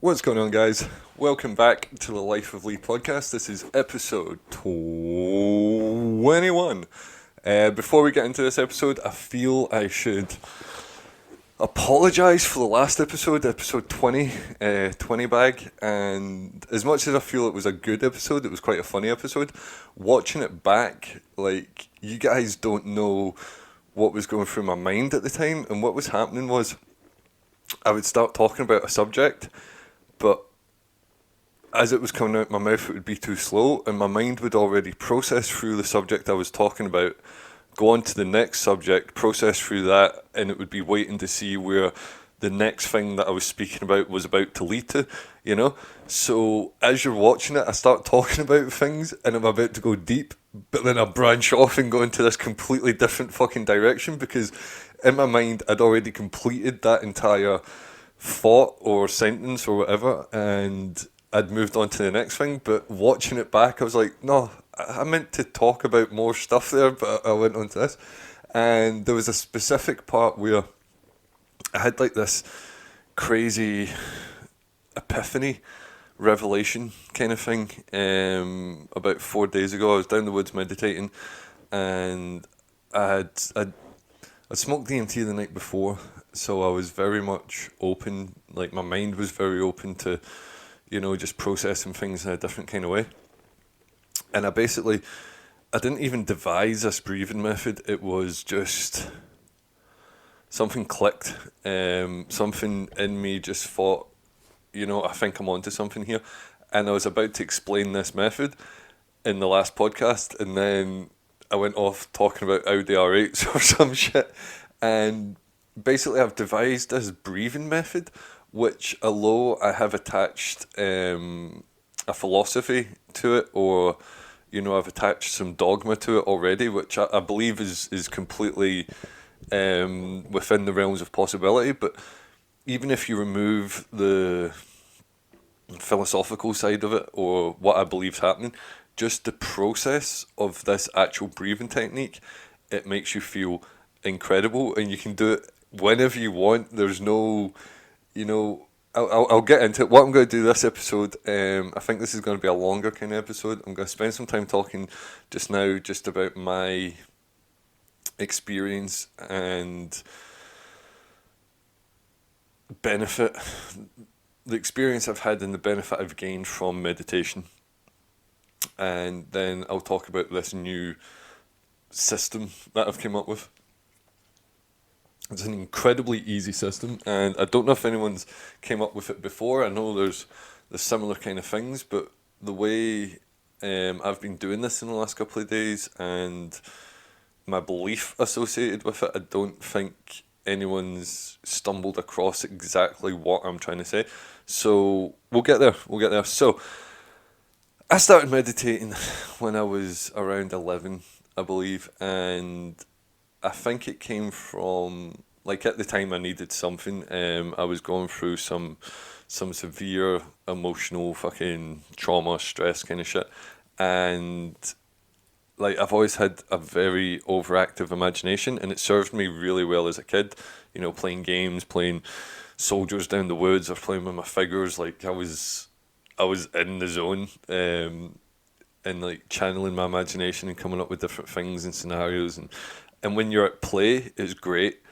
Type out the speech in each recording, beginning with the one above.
What's going on, guys? Welcome back to the Life of Lee podcast. This is episode 21. Before we get into this episode, I feel I should apologise for the last episode 20, 20 bag. And as much as I feel it was a good episode, it was quite a funny episode. Watching it back, you guys don't know what was going through my mind at the time. And what was happening was I would start talking about a subject, but as it was coming out my mouth, it would be too slow, and my mind would already process through the subject I was talking about, go on to the next subject, process through that, and it would be waiting to see where the next thing that I was speaking about was about to lead to, you know? So as you're watching it, I start talking about things, and I'm about to go deep, but then I branch off and go into this completely different fucking direction, because in my mind, I'd already completed that entire thought or sentence or whatever, and I'd moved on to the next thing. But watching it back, I was like, no, I meant to talk about more stuff there, but I went on to this. And there was a specific part where I had like this crazy epiphany, revelation kind of thing. About 4 days ago, I was down the woods meditating, and I'd smoked DMT the night before, so I was very much open. Like, my mind was very open to, just processing things in a different kind of way. And I didn't even devise this breathing method. It was just something clicked. Something in me just thought, I think I'm onto something here. And I was about to explain this method in the last podcast, and then I went off talking about Audi R8s or some shit. And basically, I've devised this breathing method, which, although I have attached a philosophy to it, or I've attached some dogma to it already, which I believe is completely within the realms of possibility. But even if you remove the philosophical side of it, or what I believe's happening, just the process of this actual breathing technique, it makes you feel incredible, and you can do it whenever you want. There's no, I'll get into it. What I'm going to do this episode, I think this is going to be a longer kind of episode. I'm going to spend some time talking just now just about my experience and benefit, the experience I've had and the benefit I've gained from meditation. And then I'll talk about this new system that I've come up with. It's an incredibly easy system, and I don't know if anyone's came up with it before. I know there's similar kind of things, but the way I've been doing this in the last couple of days and my belief associated with it, I don't think anyone's stumbled across exactly what I'm trying to say. So we'll get there. So I started meditating when I was around 11, I believe, and I think it came from, at the time I needed something. I was going through some severe emotional fucking trauma, stress kind of shit, and I've always had a very overactive imagination, and it served me really well as a kid. Playing games, playing soldiers down the woods, or playing with my figures. I was in the zone, and channeling my imagination and coming up with different things and scenarios, and when you're at play, it's great.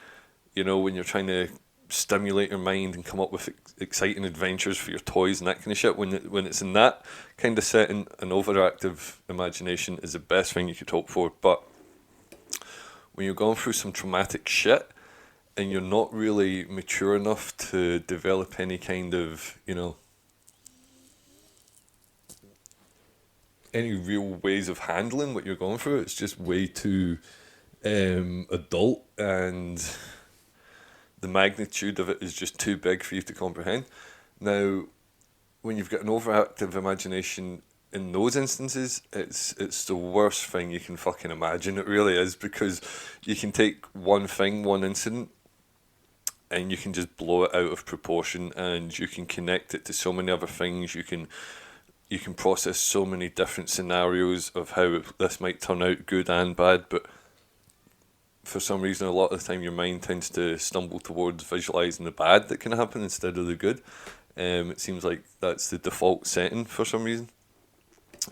When you're trying to stimulate your mind and come up with exciting adventures for your toys and that kind of shit. When it's in that kind of setting, an overactive imagination is the best thing you could hope for. But when you're going through some traumatic shit and you're not really mature enough to develop any kind of, any real ways of handling what you're going through, it's just way too adult, and the magnitude of it is just too big for you to comprehend. Now, when you've got an overactive imagination in those instances, it's the worst thing you can fucking imagine. It really is, because you can take one thing, one incident, and you can just blow it out of proportion, and you can connect it to so many other things. You can process so many different scenarios of how this might turn out, good and bad, but for some reason, a lot of the time your mind tends to stumble towards visualising the bad that can happen instead of the good. It seems like that's the default setting for some reason.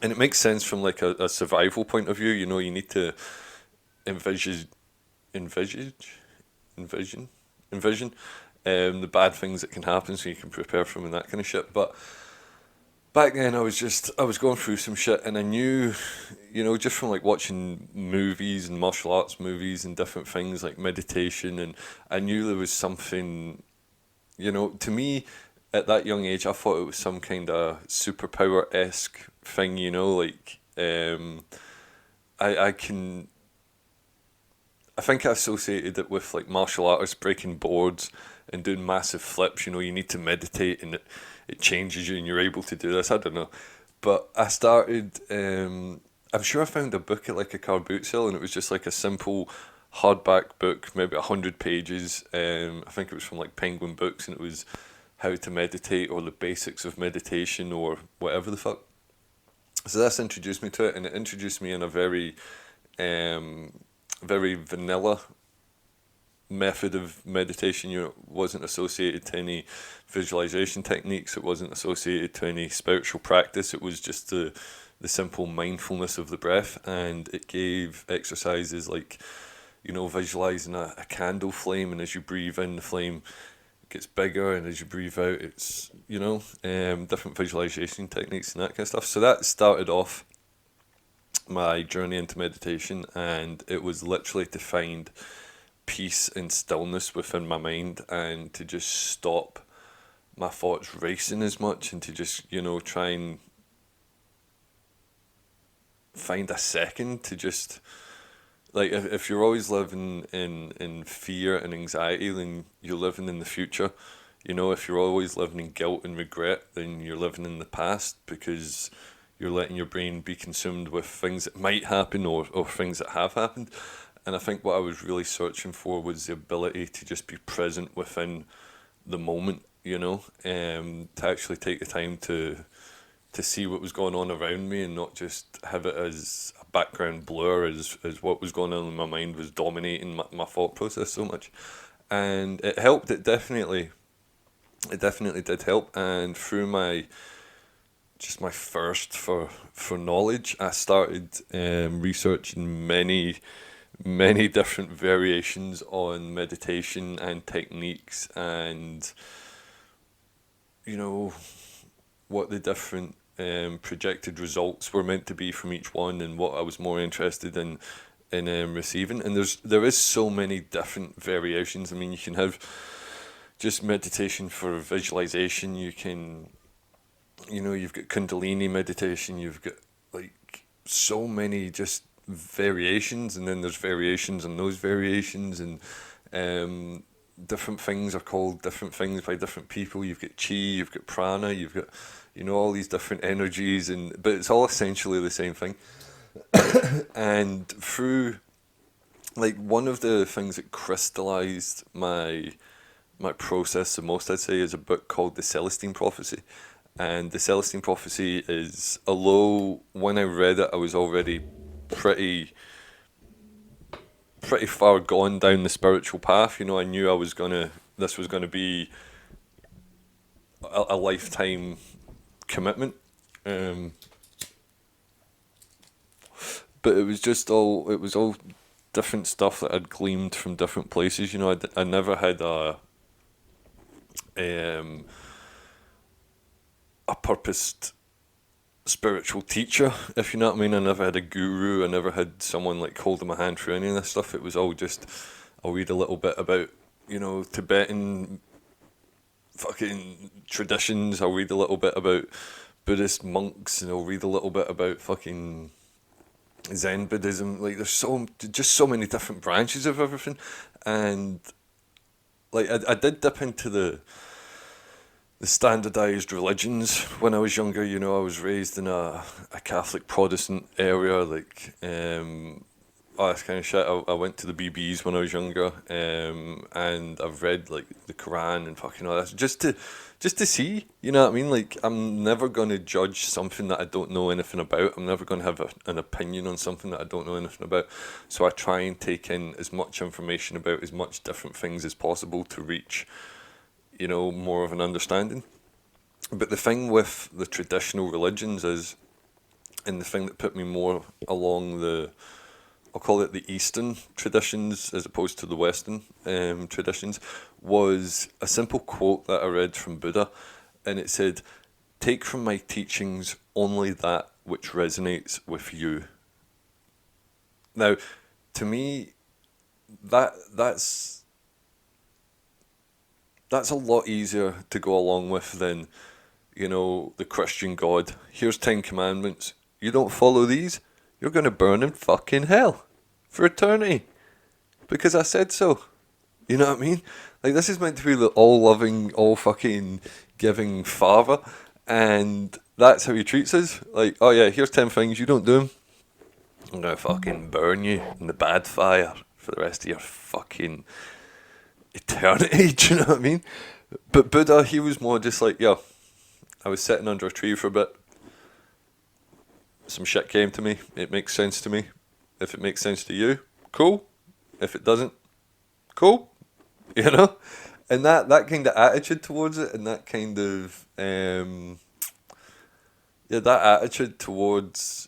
And it makes sense from like a survival point of view. You know, you need to envisage, envisage, envision, envision the bad things that can happen so you can prepare for them and that kind of shit. But back then I was going through some shit, and I knew, you know, just from like watching movies and martial arts movies and different things like meditation, and I knew there was something, you know, to me at that young age I thought it was some kind of superpower-esque thing, you know, like I can, I think I associated it with like martial artists breaking boards and doing massive flips. You know, you need to meditate, and it changes you and you're able to do this. I don't know. But I started, I'm sure I found a book at like a car boot sale, and it was just like a simple hardback book, maybe 100 pages. I think it was from like Penguin Books, and it was how to meditate or the basics of meditation or whatever the fuck. So that's introduced me to it, and it introduced me in a um, very vanilla method of meditation. You know, it wasn't associated to any visualization techniques. It wasn't associated to any spiritual practice. It was just the simple mindfulness of the breath, and it gave exercises like, you know, visualizing a candle flame, and as you breathe in, the flame gets bigger, and as you breathe out, it's, you know, different visualization techniques and that kind of stuff. So that started off my journey into meditation, and it was literally to find peace and stillness within my mind, and to just stop my thoughts racing as much, and to just, you know, try and find a second to just, like, if you're always living in fear and anxiety, then you're living in the future. You know, if you're always living in guilt and regret, then you're living in the past, because you're letting your brain be consumed with things that might happen, or things that have happened. And I think what I was really searching for was the ability to just be present within the moment, you know, to actually take the time to see what was going on around me, and not just have it as a background blur, as what was going on in my mind was dominating my thought process so much. And it helped. It definitely did help. And through my thirst for knowledge, I started researching many different variations on meditation and techniques, and, you know, what the different projected results were meant to be from each one, and what I was more interested in receiving. And there is so many different variations. I mean, you can have just meditation for visualization. You can, you know, you've got Kundalini meditation. You've got like so many just variations, and then there's variations on those variations, and different things are called different things by different people. You've got chi, you've got prana, you've got, you know, all these different energies, but it's all essentially the same thing. And through, like, one of the things that crystallized my process the most, I'd say, is a book called The Celestine Prophecy. And The Celestine Prophecy is, although when I read it I was already pretty far gone down the spiritual path, you know, I knew this was gonna be a lifetime commitment. But it was all different stuff that I'd gleaned from different places. You know, I never had a purposed spiritual teacher, if you know what I mean. I never had a guru. I never had someone like holding my hand through any of this stuff. It was all just, I'll read a little bit about, you know, Tibetan fucking traditions. I'll read a little bit about Buddhist monks, and I'll read a little bit about fucking Zen Buddhism. Like, there's just so many different branches of everything. And like, I did dip into the standardized religions when I was younger. You know, I was raised in a Catholic Protestant area, like, all that kind of shit. I went to the BBs when I was younger, and I've read like the Quran and fucking all that, just to see, you know what I mean? Like, I'm never going to judge something that I don't know anything about. I'm never going to have an opinion on something that I don't know anything about. So I try and take in as much information about as much different things as possible to reach, you know, more of an understanding. But the thing with the traditional religions is, and the thing that put me more along the, I'll call it the Eastern traditions as opposed to the Western traditions, was a simple quote that I read from Buddha, and it said, "Take from my teachings only that which resonates with you." Now, to me, that's a lot easier to go along with than, the Christian God. Here's 10 commandments. You don't follow these, you're going to burn in fucking hell for eternity. Because I said so. You know what I mean? Like, this is meant to be the all-loving, all-fucking giving father, and that's how he treats us. Like, oh yeah, here's 10 things, you don't do them, I'm going to fucking burn you in the bad fire for the rest of your fucking eternity. Do you know what I mean? But Buddha, he was more just like, yo, I was sitting under a tree for a bit. Some shit came to me. It makes sense to me. If it makes sense to you, cool. If it doesn't, cool. You know? And that kind of attitude towards it, and that kind of, that attitude towards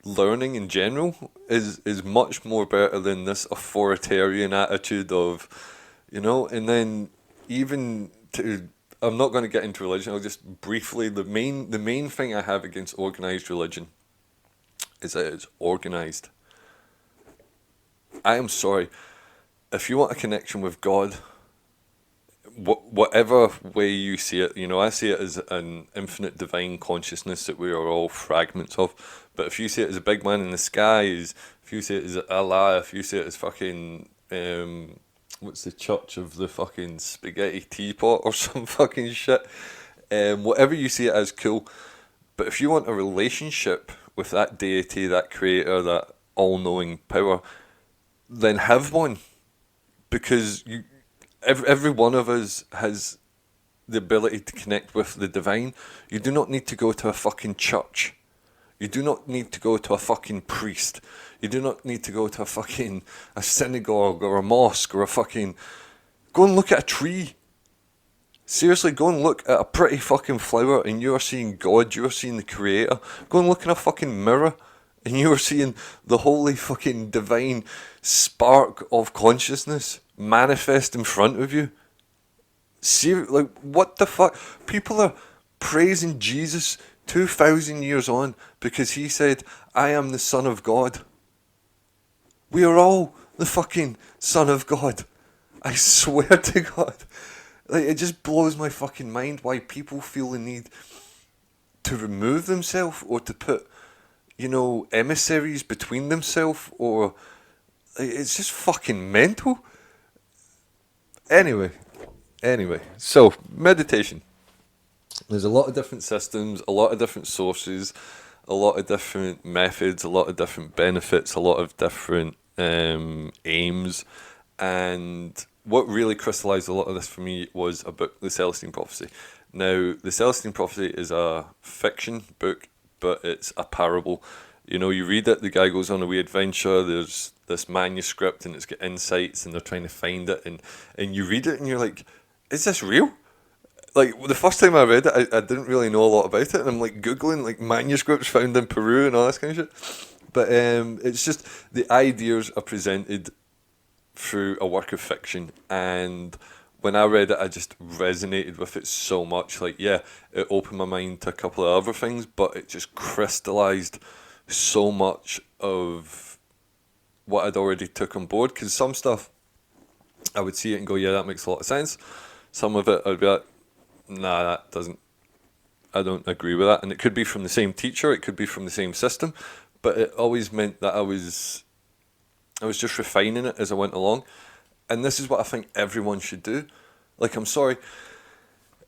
learning in general is much more better than this authoritarian attitude of, and then even to, I'm not going to get into religion, I'll just briefly, the main thing I have against organized religion is that it's organized. I am sorry, if you want a connection with God, whatever way you see it, I see it as an infinite divine consciousness that we are all fragments of. But if you see it as a big man in the skies, if you see it as Allah, if you see it as fucking, what's the church of the fucking spaghetti teapot or some fucking shit, whatever you see it as, cool. But if you want a relationship with that deity, that creator, that all-knowing power, then have one. Because every one of us has the ability to connect with the divine. You do not need to go to a fucking church. You do not need to go to a fucking priest. You do not need to go to a synagogue or a mosque or a fucking... Go and look at a tree. Seriously, go and look at a pretty fucking flower and you are seeing God, you are seeing the creator. Go and look in a fucking mirror and you are seeing the holy fucking divine spark of consciousness manifest in front of you. Like, what the fuck? People are praising Jesus 2,000 years on because he said, I am the Son of God. We are all the fucking Son of God. I swear to God. Like, it just blows my fucking mind why people feel the need to remove themselves or to put, emissaries between themselves, or it's just fucking mental. Anyway, so meditation. There's a lot of different systems, a lot of different sources, a lot of different methods, a lot of different benefits, a lot of different aims, and what really crystallized a lot of this for me was a book, The Celestine Prophecy. Now, The Celestine Prophecy is a fiction book, but it's a parable. You read it, the guy goes on a wee adventure, there's this manuscript and it's got insights and they're trying to find it, and you read it and you're like, is this real? Like, the first time I read it, I didn't really know a lot about it, and I'm like Googling like manuscripts found in Peru and all this kind of shit. But it's just, the ideas are presented through a work of fiction, and when I read it, I just resonated with it so much. Like, yeah, it opened my mind to a couple of other things, but it just crystallized so much of what I'd already took on board. Because some stuff, I would see it and go, yeah, that makes a lot of sense. Some of it, I'd be like, nah, that doesn't, I don't agree with that. And it could be from the same teacher, it could be from the same system, but it always meant that I was just refining it as I went along. And this is what I think everyone should do. Like, I'm sorry,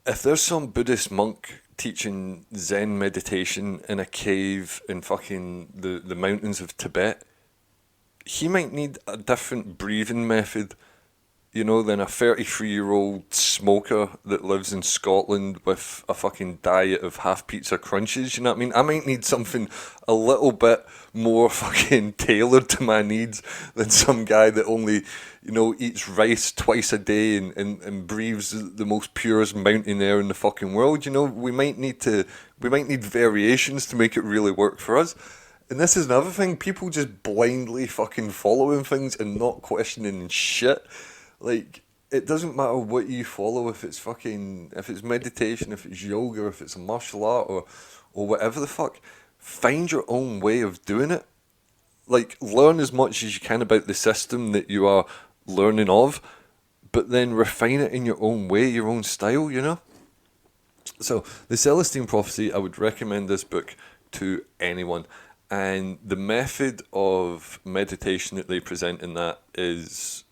if there's some Buddhist monk teaching Zen meditation in a cave in fucking the mountains of Tibet, he might need a different breathing method than a 33-year-old smoker that lives in Scotland with a fucking diet of half pizza crunches. You know what I mean? I might need something a little bit more fucking tailored to my needs than some guy that only, eats rice twice a day and breathes the most purest mountain air in the fucking world. We might need variations to make it really work for us. And this is another thing, people just blindly fucking following things and not questioning shit. Like, it doesn't matter what you follow, if it's meditation, if it's yoga, if it's a martial art, or whatever the fuck. Find your own way of doing it. Like, learn as much as you can about the system that you are learning of, but then refine it in your own way, your own style, So, the Celestine Prophecy, I would recommend this book to anyone. And the method of meditation that they present in that is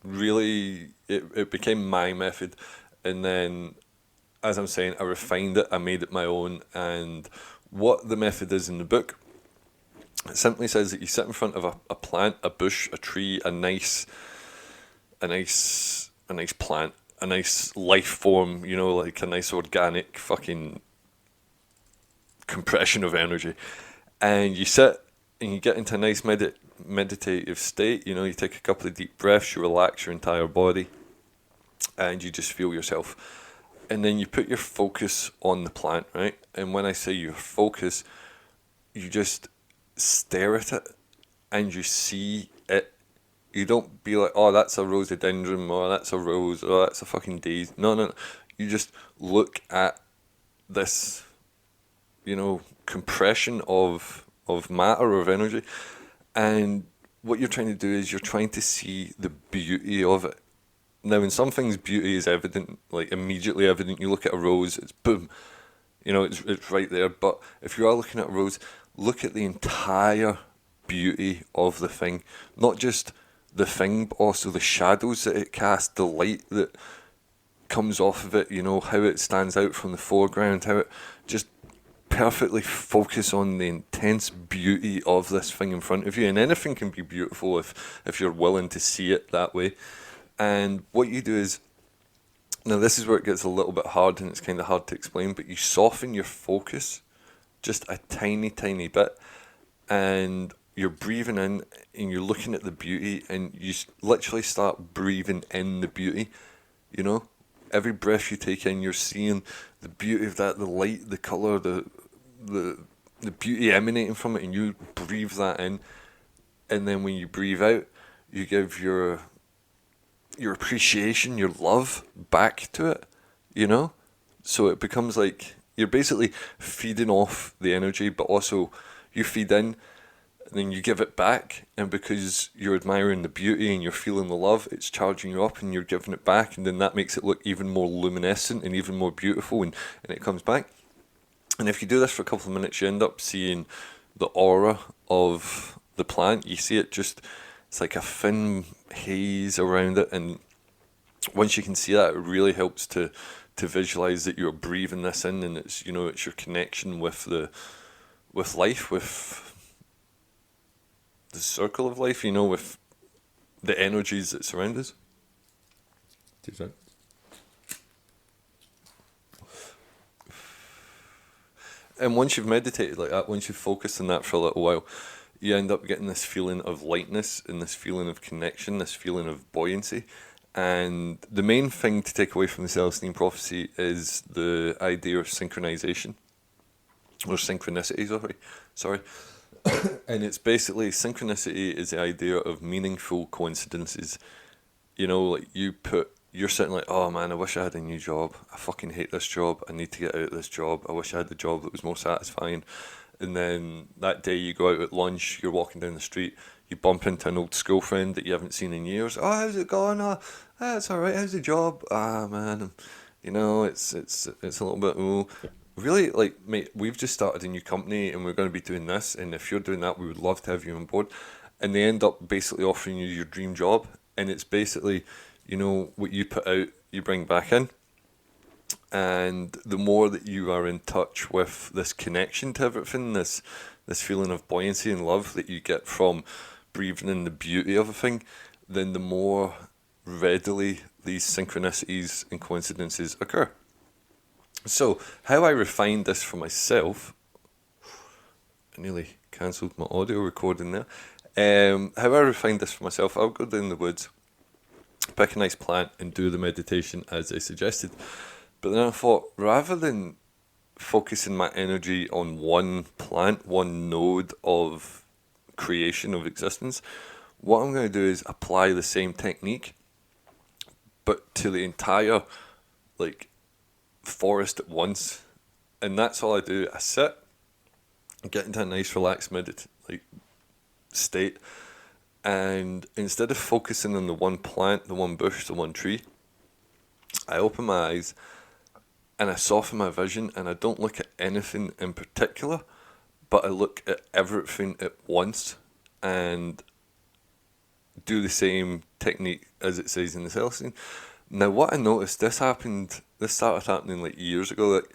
really, it became my method, and then, as I'm saying, I refined it, I made it my own. And what the method is in the book, it simply says that you sit in front of a plant, a bush, a tree, a nice plant, a nice life form, like a nice organic fucking compression of energy, and you sit and you get into a nice meditative state. You take a couple of deep breaths, you relax your entire body, and you just feel yourself. And then you put your focus on the plant, right? And when I say your focus, you just stare at it and you see it. You don't be like, oh, that's a rhododendron, or that's a rose, or that's a fucking daisy. No. You just look at this, compression of matter, of energy. And what you're trying to do is you're trying to see the beauty of it. Now, in some things, beauty is evident, like immediately evident. You look at a rose, it's boom, it's right there. But if you are looking at a rose, look at the entire beauty of the thing, not just the thing, but also the shadows that it casts, the light that comes off of it. How it stands out from the foreground, how it just perfectly focus on the intense beauty of this thing in front of you. And anything can be beautiful if you're willing to see it that way. And what you do is, now this is where it gets a little bit hard and it's kind of hard to explain, but you soften your focus just a tiny, tiny bit, and you're breathing in and you're looking at the beauty, and you literally start breathing in the beauty. Every breath you take in, you're seeing the beauty of that, the light, the colour, the beauty emanating from it, and you breathe that in. And then when you breathe out, you give your appreciation, your love back to it, So it becomes like you're basically feeding off the energy, but also you feed in, and then you give it back. And because you're admiring the beauty and you're feeling the love, it's charging you up and you're giving it back. And then that makes it look even more luminescent and even more beautiful, and it comes back. And if you do this for a couple of minutes, you end up seeing the aura of the plant. You see it just, it's like a thin haze around it. And once you can see that, it really helps to visualize that you're breathing this in, and it's, it's your connection with life, with the circle of life, with the energies that surround us. And once you've meditated like that, once you've focused on that for a little while, you end up getting this feeling of lightness and this feeling of connection, this feeling of buoyancy. And the main thing to take away from the Celestine Prophecy is the idea of synchronization, or synchronicity, sorry. And it's basically, synchronicity is the idea of meaningful coincidences. Like you're sitting like, oh man, I wish I had a new job. I fucking hate this job. I need to get out of this job. I wish I had a job that was more satisfying. And then that day you go out at lunch, you're walking down the street, you bump into an old school friend that you haven't seen in years. Oh, how's it going? Oh, it's all right. How's the job? Ah, man, it's a little bit. Oh, really, like, mate, we've just started a new company and we're going to be doing this. And if you're doing that, we would love to have you on board. And they end up basically offering you your dream job, and it's basically, what you put out, you bring back in. And the more that you are in touch with this connection to everything, this feeling of buoyancy and love that you get from breathing in the beauty of a thing, then the more readily these synchronicities and coincidences occur. So, how I refined this for myself, I nearly cancelled my audio recording there. How I refined this for myself, I'll go down the woods, pick a nice plant, and do the meditation as I suggested. But then I thought, rather than focusing my energy on one plant, one node of creation, of existence, what I'm going to do is apply the same technique, but to the entire, like, forest at once. And that's all I do. I sit, get into a nice relaxed state, and instead of focusing on the one plant, the one bush, the one tree, I open my eyes and I soften my vision, and I don't look at anything in particular, but I look at everything at once and do the same technique as it says in the Celestine. Now, what I noticed, this started happening like years ago. Like,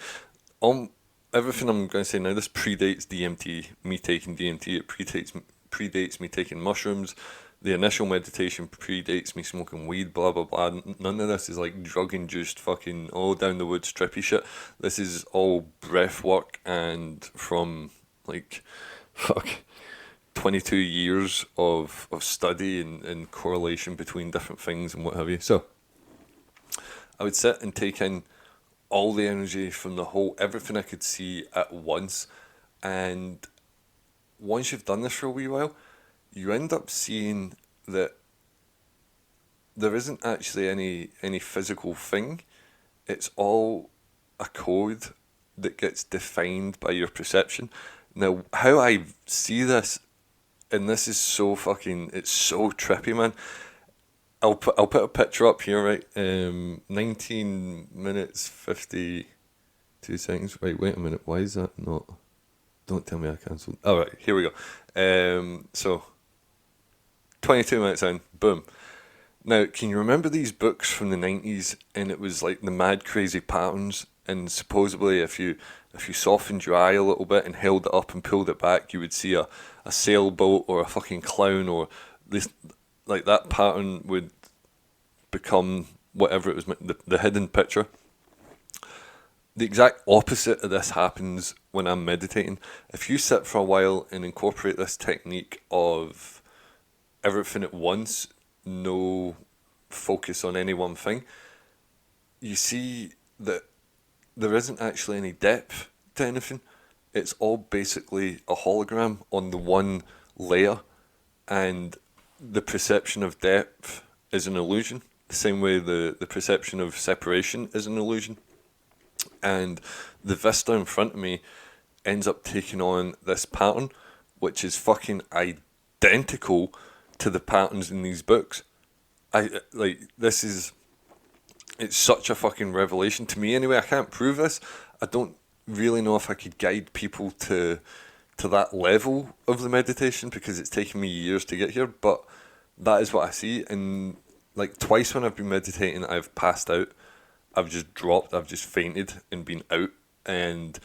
everything I'm going to say now, this predates DMT, me taking DMT. It predates me taking mushrooms. The initial meditation predates me smoking weed, blah, blah, blah. None of this is like drug-induced fucking all down the woods trippy shit. This is all breath work, and from like, 22 years of study and correlation between different things and what have you. So, I would sit and take in all the energy from everything I could see at once. And once you've done this for a wee while, you end up seeing that there isn't actually any physical thing. It's all a code that gets defined by your perception. Now, how I see this, and this is it's so trippy, man. I'll put a picture up here, right? 19 minutes 52 seconds. Right, wait a minute. Why is that not? Don't tell me I cancelled. All right, here we go. So 22 minutes in, boom. Now, can you remember these books from the 90s? And it was like the mad crazy patterns. And supposedly, if you softened your eye a little bit and held it up and pulled it back, you would see a sailboat or a fucking clown, or this, like, that pattern would become whatever it was, the hidden picture. The exact opposite of this happens when I'm meditating. If you sit for a while and incorporate this technique of everything at once, no focus on any one thing, you see that there isn't actually any depth to anything. It's all basically a hologram on the one layer, and the perception of depth is an illusion, the same way the perception of separation is an illusion. And the vista in front of me ends up taking on this pattern, which is fucking identical to the patterns in these books. It's such a fucking revelation to me anyway. I can't prove this. I don't really know if I could guide people to that level of the meditation, because it's taken me years to get here, but that is what I see. And like, twice when I've been meditating, I've passed out. I've just dropped, I've just fainted and been out. And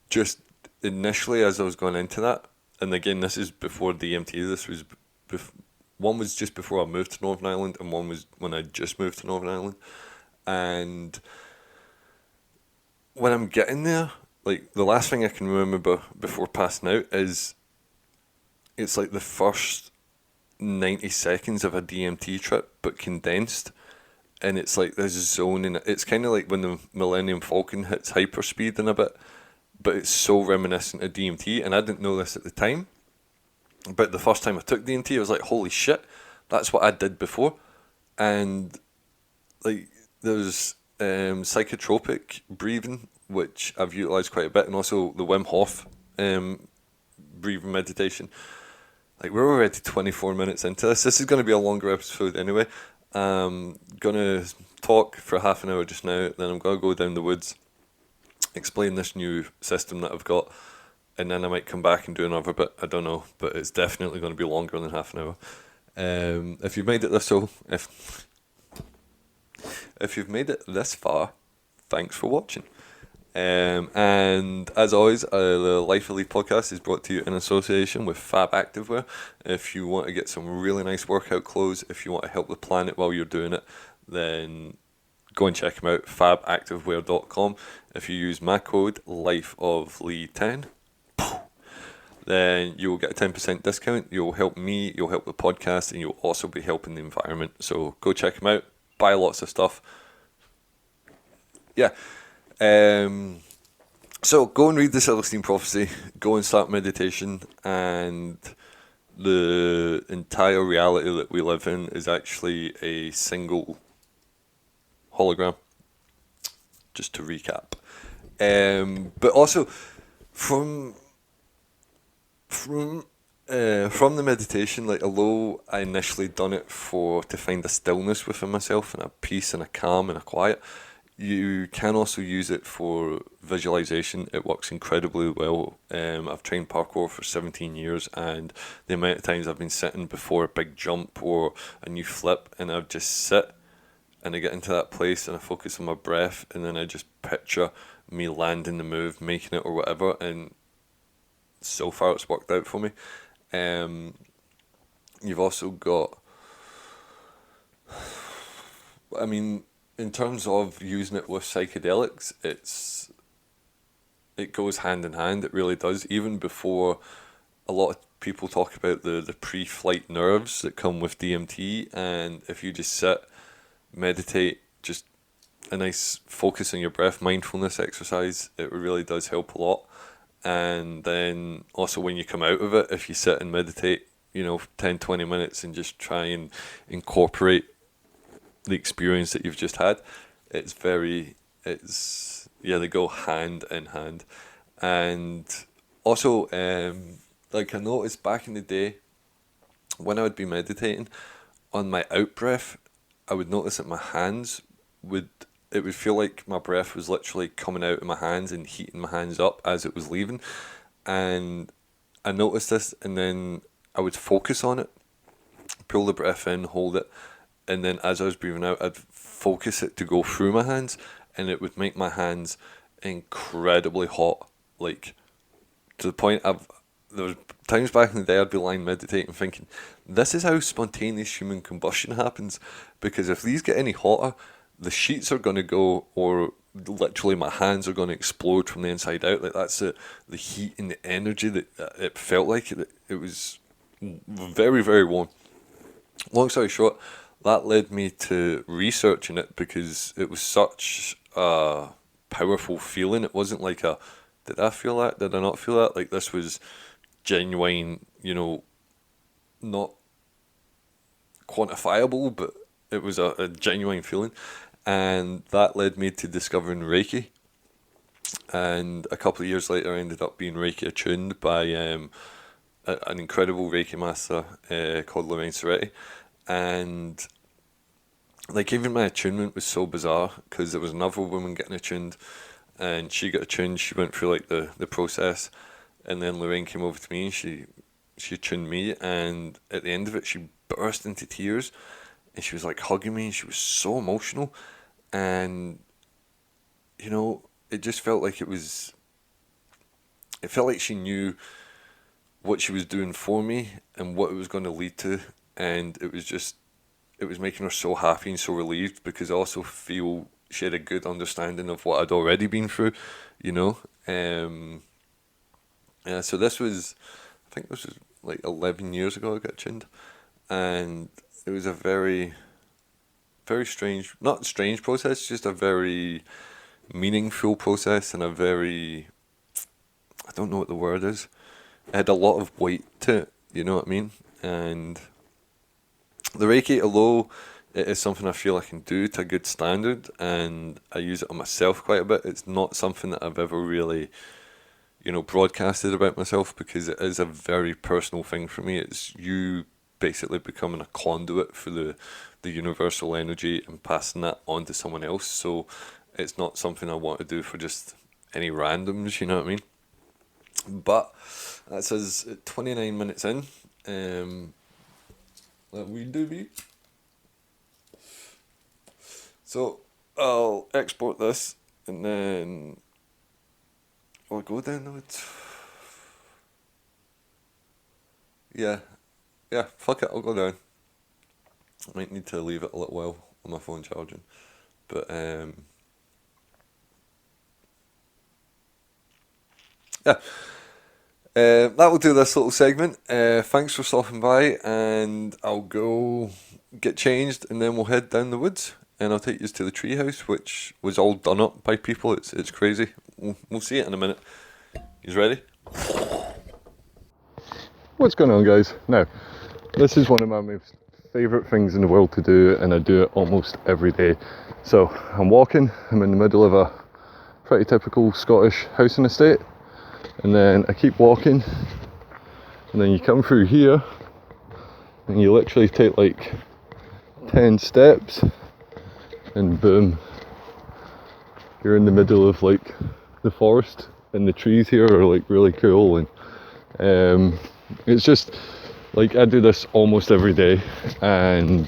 just initially, as I was going into that, and again, this is before DMT, this was one was just before I moved to Northern Ireland, and one was when I just moved to Northern Ireland. And when I'm getting there, like, the last thing I can remember before passing out is, it's like the first 90 seconds of a DMT trip, but condensed. And it's like this zone in it. It's kind of like when the Millennium Falcon hits hyperspeed in a bit, but it's so reminiscent of DMT. And I didn't know this at the time, but the first time I took DMT, I was like, holy shit, that's what I did before. And like, there's psychotropic breathing, which I've utilised quite a bit, and also the Wim Hof breathing meditation. Like, we're already 24 minutes into this. This is going to be a longer episode anyway. I'm going to talk for half an hour just now, then I'm going to go down the woods, explain this new system that I've got, and then I might come back and do another bit. I don't know, but it's definitely going to be longer than half an hour. If you've made it if you've made it this far, thanks for watching. And as always, the Life Elite podcast is brought to you in association with Fab Activewear. If you want to get some really nice workout clothes, if you want to help the planet while you're doing it, then go and check them out, fabactivewear.com. If you use my code LifeOfLee10, then you'll get a 10% discount. You'll help me, you'll help the podcast, and you'll also be helping the environment. So go check them out, buy lots of stuff. Yeah. So go and read the Celestine Prophecy, go and start meditation, and the entire reality that we live in is actually a single hologram, just to recap. But also, from the meditation, like although I initially done it to find a stillness within myself and a peace and a calm and a quiet, you can also use it for visualization. It works incredibly well. I've trained parkour for 17 years, and the amount of times I've been sitting before a big jump or a new flip, and I've just sit and I get into that place and I focus on my breath, and then I just picture me landing the move, making it or whatever, and so far it's worked out for me. You've also got, I mean, in terms of using it with psychedelics, it goes hand in hand. It really does. Even before, a lot of people talk about the pre-flight nerves that come with DMT, and if you just sit, meditate, just a nice focus on your breath, mindfulness exercise, it really does help a lot. And then also when you come out of it, if you sit and meditate, 10-20 minutes and just try and incorporate the experience that you've just had, they go hand in hand. And also, like I noticed back in the day, when I would be meditating, on my out breath, I would notice that my hands it would feel like my breath was literally coming out of my hands and heating my hands up as it was leaving. And I noticed this, and then I would focus on it, pull the breath in, hold it, and then as I was breathing out, I'd focus it to go through my hands, and it would make my hands incredibly hot, like to the point there was times back in the day I'd be lying meditating thinking, this is how spontaneous human combustion happens, because if these get any hotter, the sheets are going to go, or literally my hands are going to explode from the inside out. Like that's the heat and the energy that it felt like. It was very, very warm. Long story short, that led me to researching it because it was such a powerful feeling. It wasn't like did I feel that? Did I not feel that? Like this was genuine, not quantifiable, but it was a genuine feeling. And that led me to discovering Reiki. And a couple of years later, I ended up being Reiki attuned by an incredible Reiki master called Lorraine Soretti. And like even my attunement was so bizarre because there was another woman getting attuned, and she got attuned. She went through like the process, and then Lorraine came over to me and she attuned me. And at the end of it, she burst into tears, and she was like hugging me, and she was so emotional, and it just felt like it felt like she knew what she was doing for me and what it was going to lead to, and it was making her so happy and so relieved, because I also feel she had a good understanding of what I'd already been through, yeah, so I think this was like 11 years ago I got tuned, and it was a very, very strange, not strange process, just a very meaningful process, and I don't know what the word is. It had a lot of weight to it, you know what I mean? And the Reiki, although it is something I feel I can do to a good standard, and I use it on myself quite a bit, it's not something that I've ever really, broadcasted about myself, because it is a very personal thing for me. It's you basically becoming a conduit for the universal energy and passing that on to someone else. So it's not something I want to do for just any randoms, you know what I mean? But that says 29 minutes in. Let we do be. So I'll export this, and then I'll go down the woods. Yeah, fuck it, I'll go down. I might need to leave it a little while on my phone charging. But, yeah. That will do this little segment. Thanks for stopping by, and I'll go get changed, and then we'll head down the woods, and I'll take you to the treehouse, which was all done up by people. It's crazy. We'll see it in a minute. You ready? What's going on, guys? Now, this is one of my most favourite things in the world to do, and I do it almost every day. So I'm walking. I'm in the middle of a pretty typical Scottish housing estate. And then I keep walking, and then you come through here, and you literally take like 10 steps, and boom, you're in the middle of like the forest, and the trees here are like really cool, and it's just like I do this almost every day, and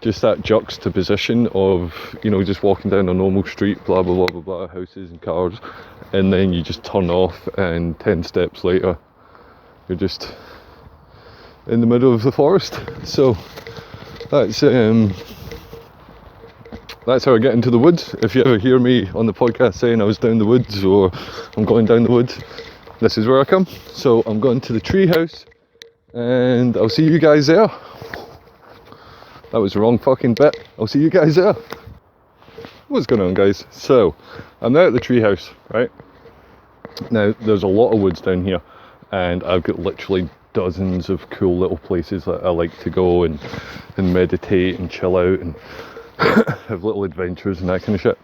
just that juxtaposition of, you know, just walking down a normal street, blah blah blah blah blah, houses and cars, and then you just turn off, and 10 steps later you're just in the middle of the forest. So that's how I get into the woods. If you ever hear me on the podcast saying I was down the woods or I'm going down the woods, this is where I come. So I'm going to the tree house, and I'll see you guys there. That was the wrong fucking bit. I'll see you guys there. What's going on, guys? So, I'm now at the treehouse, right? Now, there's a lot of woods down here, and I've got literally dozens of cool little places that I like to go and meditate and chill out and have little adventures and that kind of shit.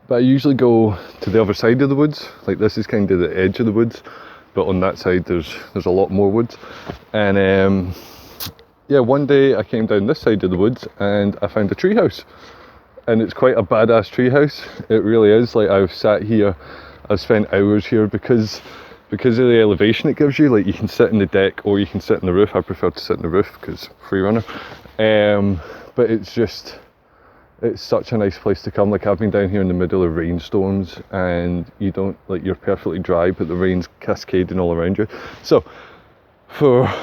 But I usually go to the other side of the woods. Like, this is kind of the edge of the woods, but on that side there's a lot more woods. And yeah, one day I came down this side of the woods and I found a treehouse, and it's quite a badass treehouse. It really is. Like, I've sat here, I've spent hours here because of the elevation it gives you. Like, you can sit in the deck or you can sit in the roof. I prefer to sit in the roof because free runner. But it's such a nice place to come. Like, I've been down here in the middle of rainstorms, and you don't, like, you're perfectly dry, but the rain's cascading all around you. So for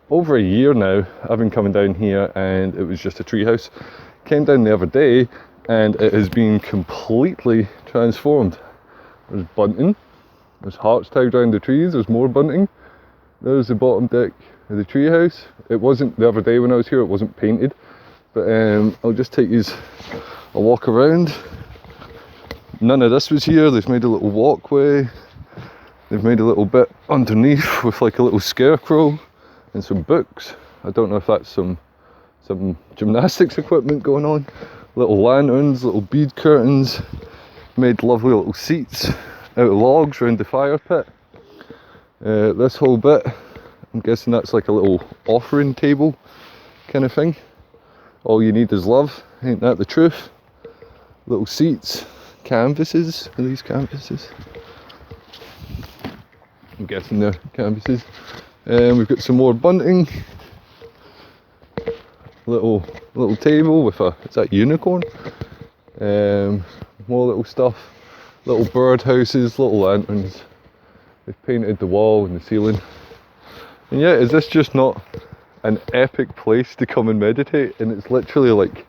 over a year now, I've been coming down here, and it was just a treehouse. Came down the other day, and it has been completely transformed. There's bunting, there's hearts tied around the trees, there's more bunting. There's the bottom deck of the treehouse. It wasn't, the other day when I was here, it wasn't painted, but I'll just take you a walk around. None of this was here. They've made a little walkway. They've made a little bit underneath with like a little scarecrow and some books. I don't know if that's some gymnastics equipment going on. Little lanterns, little bead curtains. Made lovely little seats out of logs around the fire pit. This whole bit, I'm guessing that's like a little offering table kind of thing. All you need is love, ain't that the truth? Little seats, canvases. Are these canvases? I'm guessing they're canvases. We've got some more bunting. Little table with is that unicorn? More little stuff. Little bird houses, little lanterns. They've painted the wall and the ceiling. And yeah, is this just not an epic place to come and meditate? And it's literally like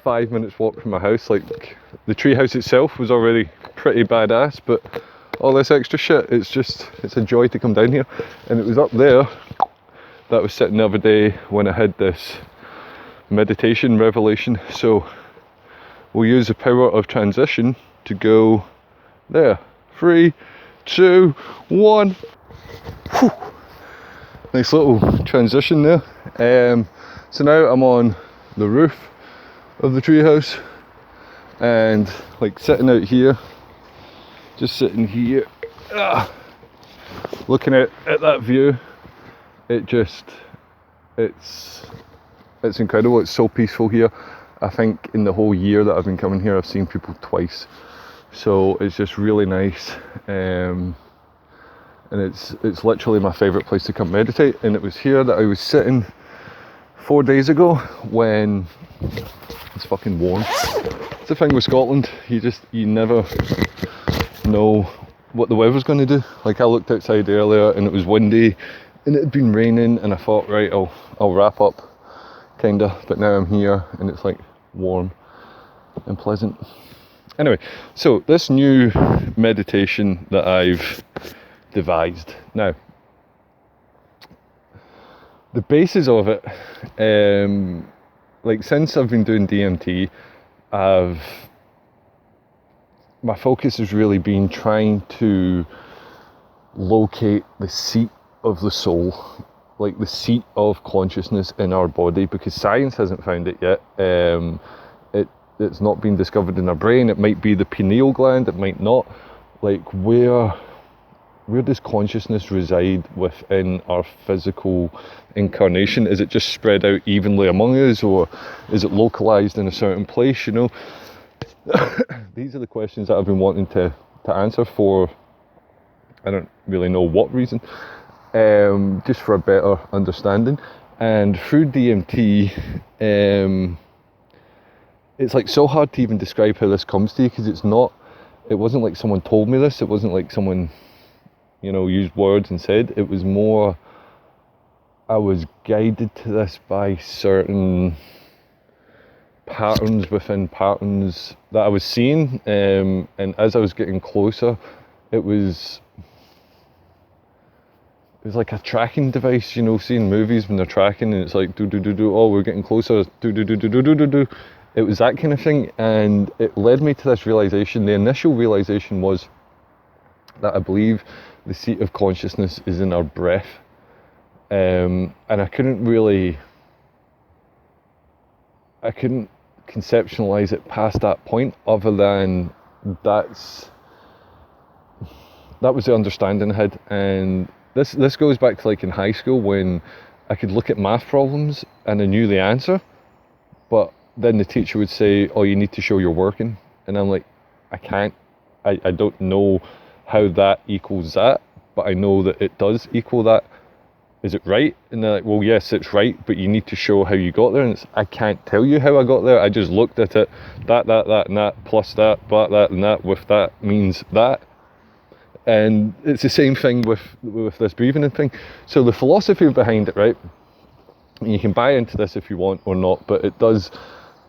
5 minutes walk from my house. Like, the treehouse itself was already pretty badass, but all this extra shit, it's a joy to come down here. And it was up there that I was sitting the other day when I had this meditation revelation. So we'll use the power of transition to go there. 3, 2, 1. Whew. Nice little transition there. So now I'm on the roof of the treehouse, and like sitting out here, just sitting here, looking at that view. It's incredible. It's so peaceful here. I think in the whole year that I've been coming here, I've seen people twice. So it's just really nice. And it's literally my favourite place to come meditate. And it was here that I was sitting 4 days ago when it's fucking warm. It's the thing with Scotland, you never know what the weather's going to do. Like, I looked outside earlier and it was windy and it had been raining, and I thought, right, I'll wrap up, kinda. But now I'm here and it's like warm and pleasant. Anyway, so this new meditation that I've devised. Now, the basis of it, like since I've been doing DMT, my focus has really been trying to locate the seat of the soul, like the seat of consciousness in our body, because science hasn't found it yet. It's not been discovered in our brain. It might be the pineal gland, it might not. Like, where does consciousness reside within our physical incarnation? Is it just spread out evenly among us, or is it localized in a certain place, you know? These are the questions that I've been wanting to answer for, I don't really know what reason, just for a better understanding. And through DMT, it's like so hard to even describe how this comes to you, because it wasn't like someone told me this, it wasn't like someone, you know, used words and said. It was more, I was guided to this by certain patterns within patterns that I was seeing, and as I was getting closer, it was like a tracking device, you know, seeing movies when they're tracking and it's like do, oh, we're getting closer, do. It was that kind of thing, and it led me to this realization. The initial realization was that I believe the seat of consciousness is in our breath, and I couldn't conceptualize it past that point, other than that was the understanding I had. And this goes back to like in high school, when I could look at math problems and I knew the answer, but then the teacher would say, oh, you need to show you're working, and I'm like, I can't, I don't know how that equals that, but I know that it does equal that. Is it right? And they're like, well, yes, it's right, but you need to show how you got there. And I can't tell you how I got there. I just looked at it, that, and that, plus that, but that, and that, with that means that. And it's the same thing with this breathing thing. So the philosophy behind it, right? And you can buy into this if you want or not, but it does.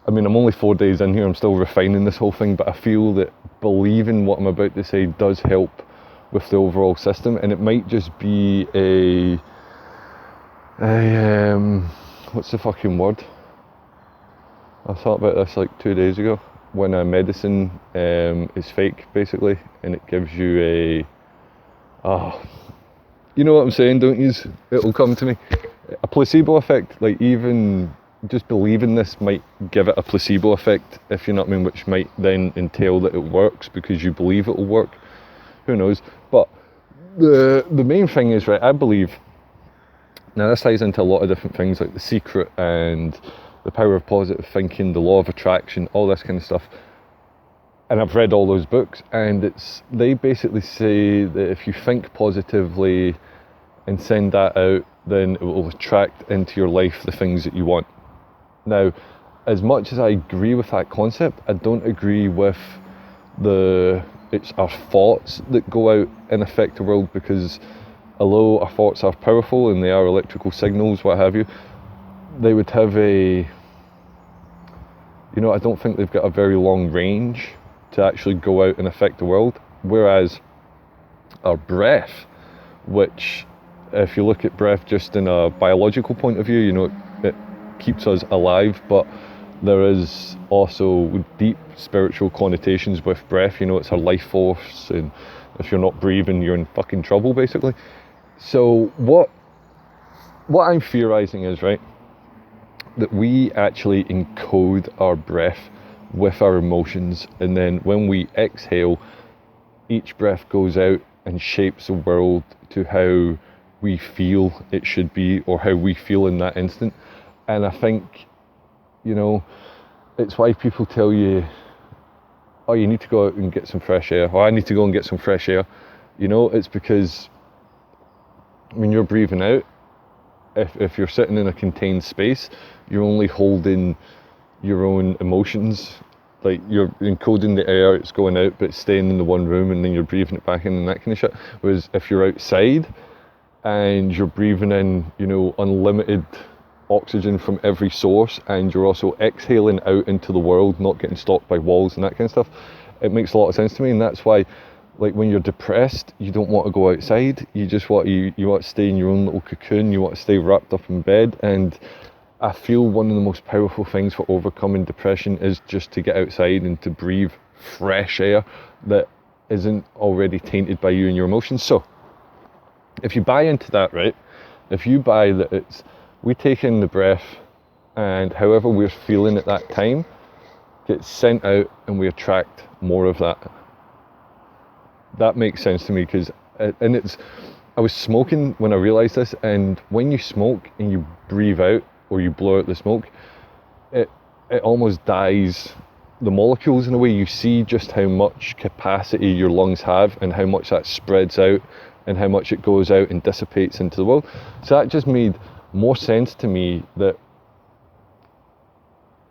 I mean, I'm only 4 days in here, I'm still refining this whole thing, but I feel that believing what I'm about to say does help with the overall system. And it might just be what's the fucking word? I thought about this like 2 days ago, when a medicine is fake, basically, and it gives you you know what I'm saying, don't you? It'll come to me. A placebo effect, like even just believing this might give it a placebo effect, if you know what I mean, which might then entail that it works because you believe it will work. Who knows? But the main thing is, right, I believe, now this ties into a lot of different things like The Secret and the power of positive thinking, the law of attraction, all this kind of stuff. And I've read all those books, and they basically say that if you think positively and send that out, then it will attract into your life the things that you want. Now, as much as I agree with that concept, I don't agree with it's our thoughts that go out and affect the world, because although our thoughts are powerful and they are electrical signals, what have you, they would have I don't think they've got a very long range to actually go out and affect the world. Whereas our breath, which, if you look at breath just in a biological point of view, it keeps us alive, but there is also deep spiritual connotations with breath. It's our life force, and if you're not breathing, you're in fucking trouble, basically. So what I'm theorizing is, right, that we actually encode our breath with our emotions, and then when we exhale, each breath goes out and shapes the world to how we feel it should be, or how we feel in that instant. And I think, it's why people tell you, oh, you need to go out and get some fresh air, or I need to go and get some fresh air. It's because when you're breathing out, if you're sitting in a contained space, you're only holding your own emotions like you're encoding the air, it's going out, but it's staying in the one room, and then you're breathing it back in and that kind of shit. Whereas if you're outside and you're breathing in, you know, unlimited oxygen from every source, and you're also exhaling out into the world, not getting stopped by walls and that kind of stuff, it makes a lot of sense to me. And that's why, like, when you're depressed, you don't want to go outside. You just want you want to stay in your own little cocoon. You want to stay wrapped up in bed. And I feel one of the most powerful things for overcoming depression is just to get outside and to breathe fresh air that isn't already tainted by you and your emotions. So if you buy into that, right, if you buy that it's, we take in the breath and however we're feeling at that time gets sent out and we attract more of that. That makes sense to me, because, and it's, I was smoking when I realised this, and when you smoke and you breathe out, or you blow out the smoke, it almost dyes the molecules in a way. You see just how much capacity your lungs have and how much that spreads out and how much it goes out and dissipates into the world. So that just made more sense to me, that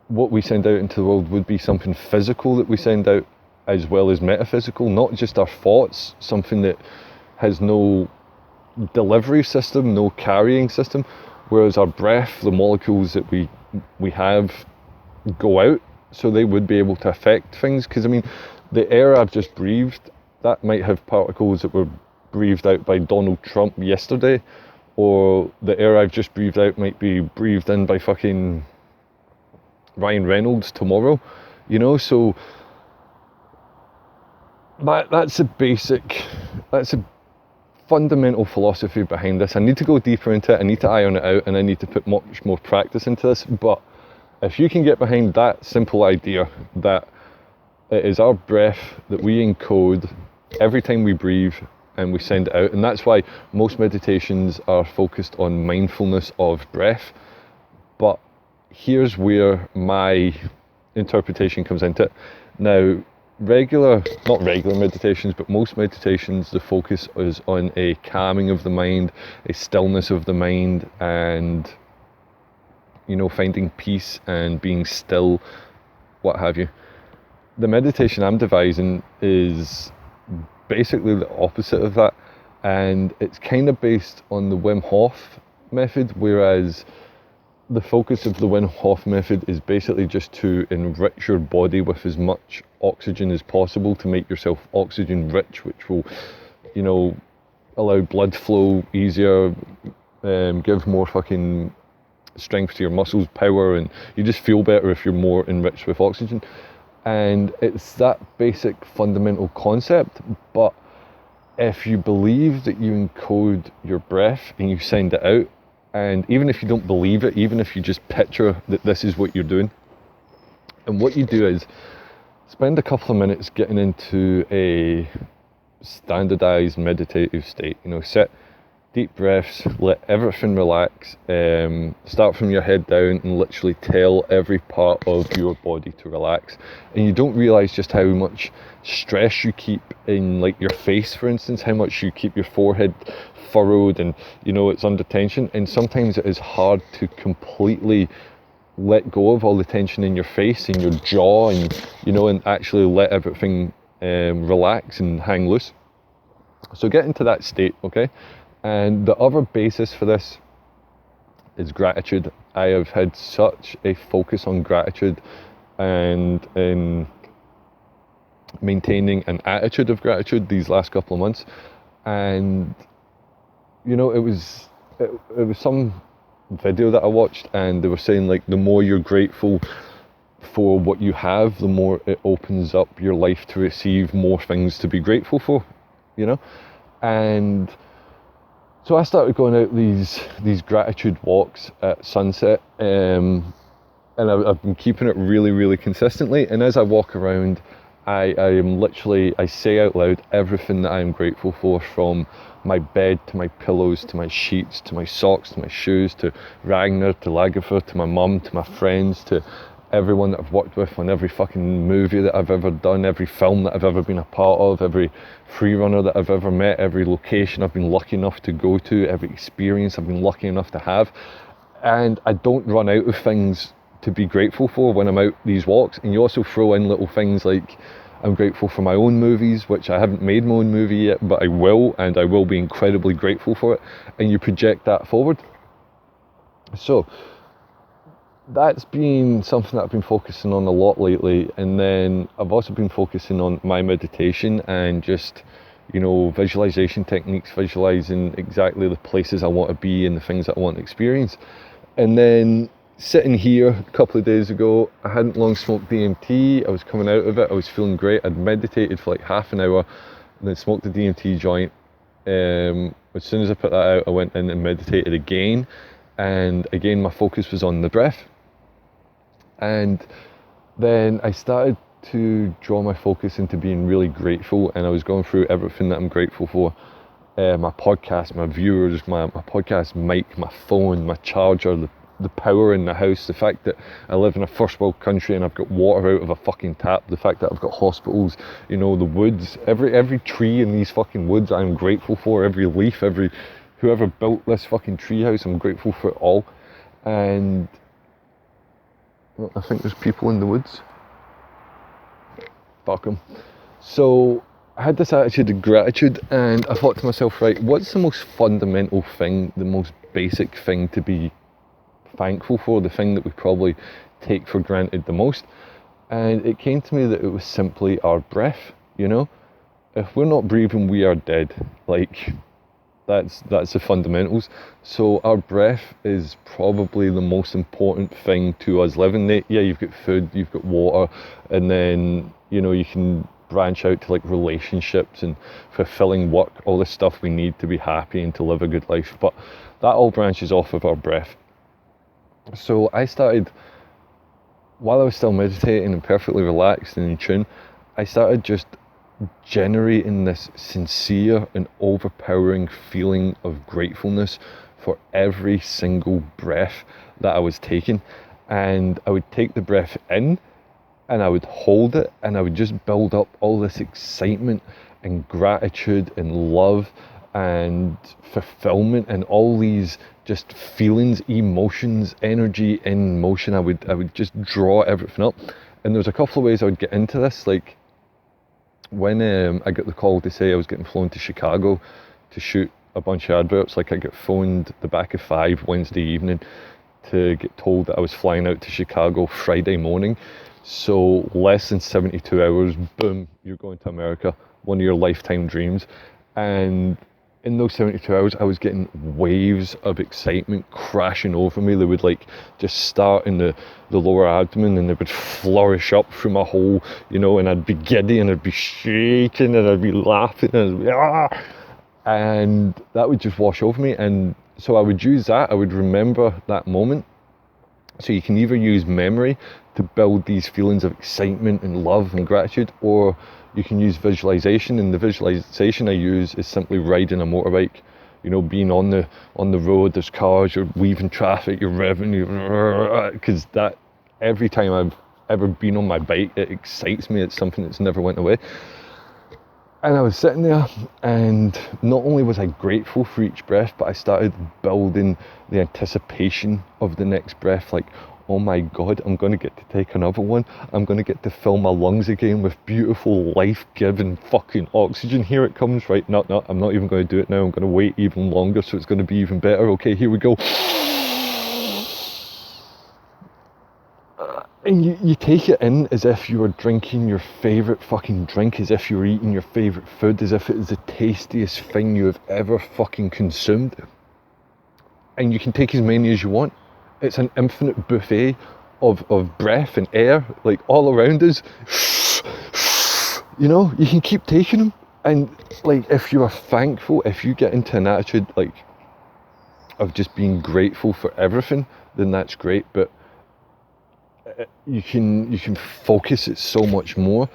what we send out into the world would be something physical that we send out as well as metaphysical, not just our thoughts, something that has no delivery system, no carrying system. Whereas our breath, the molecules that we have go out, so they would be able to affect things. Because I mean, the air I've just breathed, that might have particles that were breathed out by Donald Trump yesterday, or the air I've just breathed out might be breathed in by fucking Ryan Reynolds tomorrow, you know. So that's a fundamental philosophy behind this. I need to go deeper into it, I need to iron it out, and I need to put much more practice into this. But if you can get behind that simple idea that it is our breath that we encode every time we breathe and we send it out, and that's why most meditations are focused on mindfulness of breath. But here's where my interpretation comes into it. Now, not regular meditations, but most meditations, the focus is on a calming of the mind, a stillness of the mind, and, you know, finding peace and being still, what have you. The meditation I'm devising is basically the opposite of that, and it's kind of based on the Wim Hof method, whereas the focus of the Wim Hof method is basically just to enrich your body with as much oxygen as possible to make yourself oxygen rich, which will, you know, allow blood flow easier, give more fucking strength to your muscles, power, and you just feel better if you're more enriched with oxygen. And it's that basic fundamental concept, but if you believe that you encode your breath and you send it out, and even if you don't believe it, even if you just picture that this is what you're doing, and what you do is spend a couple of minutes getting into a standardized meditative state. You know, sit, deep breaths, let everything relax, start from your head down and literally tell every part of your body to relax. And you don't realize just how much stress you keep in, like, your face, for instance, how much you keep your forehead furrowed and, you know, it's under tension. And sometimes it is hard to completely let go of all the tension in your face and your jaw, and, you know, and actually let everything relax and hang loose. So get into that state, okay? And the other basis for this is gratitude. I have had such a focus on gratitude and in maintaining an attitude of gratitude these last couple of months. And, you know, it was some video that I watched, and they were saying, like, the more you're grateful for what you have, the more it opens up your life to receive more things to be grateful for, you know. And so I started going out these gratitude walks at sunset, and I've been keeping it really, really consistently. And as I walk around, I say out loud everything that I'm grateful for, from my bed to my pillows to my sheets to my socks to my shoes to Ragnar to Lagerfeld to my mum to my friends to everyone that I've worked with on every fucking movie that I've ever done, every film that I've ever been a part of, every free runner that I've ever met, every location I've been lucky enough to go to, every experience I've been lucky enough to have. And I don't run out of things to be grateful for when I'm out these walks. And you also throw in little things like, I'm grateful for my own movies, which I haven't made my own movie yet, but I will, and I will be incredibly grateful for it. And you project that forward. So that's been something that I've been focusing on a lot lately. And then I've also been focusing on my meditation and just, visualization techniques, visualizing exactly the places I want to be and the things that I want to experience. And then sitting here a couple of days ago, I hadn't long smoked DMT. I was coming out of it. I was feeling great. I'd meditated for like half an hour and then smoked the DMT joint. As soon as I put that out, I went in and meditated again. And again, my focus was on the breath. And then I started to draw my focus into being really grateful, and I was going through everything that I'm grateful for. My podcast, my viewers, my podcast mic, my phone, my charger, the power in the house, the fact that I live in a first world country and I've got water out of a fucking tap, the fact that I've got hospitals, the woods, every tree in these fucking woods I'm grateful for, every leaf, whoever built this fucking tree house, I'm grateful for it all. And I think there's people in the woods. Fuck them. So I had this attitude of gratitude, and I thought to myself, right, what's the most fundamental thing, the most basic thing to be thankful for, the thing that we probably take for granted the most? And it came to me that it was simply our breath. If we're not breathing, we are dead. Like, that's the fundamentals. So our breath is probably the most important thing to us living. Yeah, you've got food, you've got water, and then you can branch out to like relationships and fulfilling work, all the stuff we need to be happy and to live a good life. But that all branches off of our breath. So I started, while I was still meditating and perfectly relaxed and in tune, I started just generating this sincere and overpowering feeling of gratefulness for every single breath that I was taking. And I would take the breath in and I would hold it, and I would just build up all this excitement and gratitude and love and fulfillment and all these just feelings, emotions, energy in motion. I would just draw everything up. And there's a couple of ways I would get into this. Like when I got the call to say I was getting flown to Chicago to shoot a bunch of adverts, like I got phoned the back of 5 Wednesday evening to get told that I was flying out to Chicago Friday morning. So less than 72 hours, boom, you're going to America, one of your lifetime dreams. And in those 72 hours, I was getting waves of excitement crashing over me. They would like just start in the lower abdomen, and they would flourish up through my whole, and I'd be giddy and I'd be shaking and I'd be laughing and I'd be, ah! And that would just wash over me. And so I would use that, I would remember that moment. So you can either use memory to build these feelings of excitement and love and gratitude, or you can use visualization. And the visualization I use is simply riding a motorbike, being on the road, there's cars, you're weaving traffic, you're revving, because that, every time I've ever been on my bike, it excites me. It's something that's never went away. And I was sitting there, and not only was I grateful for each breath, but I started building the anticipation of the next breath. Like, oh my God, I'm going to get to take another one. I'm going to get to fill my lungs again with beautiful, life-giving fucking oxygen. Here it comes, right? No, I'm not even going to do it now. I'm going to wait even longer, so it's going to be even better. Okay, here we go. And you take it in as if you were drinking your favourite fucking drink, as if you were eating your favourite food, as if it is the tastiest thing you have ever fucking consumed. And you can take as many as you want. It's an infinite buffet of breath and air, like all around us. You can keep taking them. And like, if you are thankful, if you get into an attitude like of just being grateful for everything, then that's great. But you can focus it so much more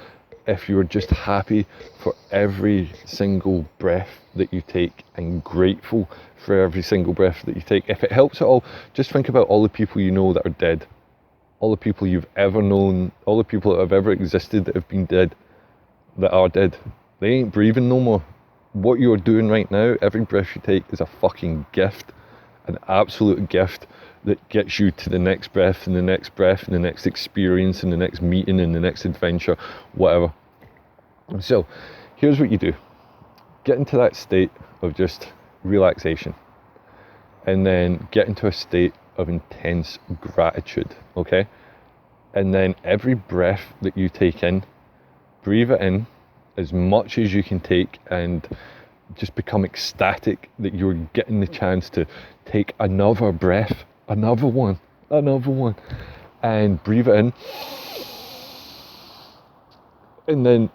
if you're just happy for every single breath that you take and grateful for every single breath that you take. If it helps at all, just think about all the people you know that are dead, all the people you've ever known, all the people that have ever existed that have been dead, that are dead. They ain't breathing no more. What you're doing right now, every breath you take, is a fucking gift, an absolute gift. that gets you to the next breath and the next breath and the next experience and the next meeting and the next adventure, whatever. So here's what you do. Get into that state of just relaxation, and then get into a state of intense gratitude, okay? And then every breath that you take in, breathe it in as much as you can take, and just become ecstatic that you're getting the chance to take another breath, another one, and breathe it in. And then,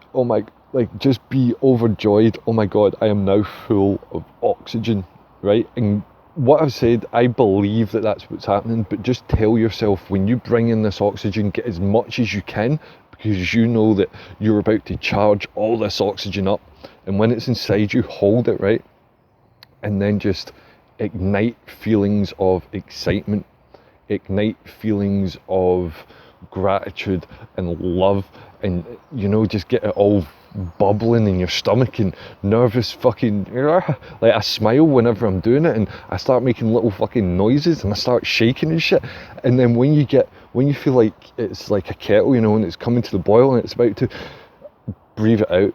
just be overjoyed. Oh my God, I am now full of oxygen, right? And what I've said, I believe that that's what's happening, but just tell yourself, when you bring in this oxygen, get as much as you can, because you know that you're about to charge all this oxygen up. And when it's inside you, hold it, right? And then just ignite feelings of excitement, ignite feelings of gratitude and love, and just get it all bubbling in your stomach and nervous fucking, like I smile whenever I'm doing it, and I start making little fucking noises and I start shaking and shit. And then when you feel like it's like a kettle, and it's coming to the boil and it's about to, breathe it out.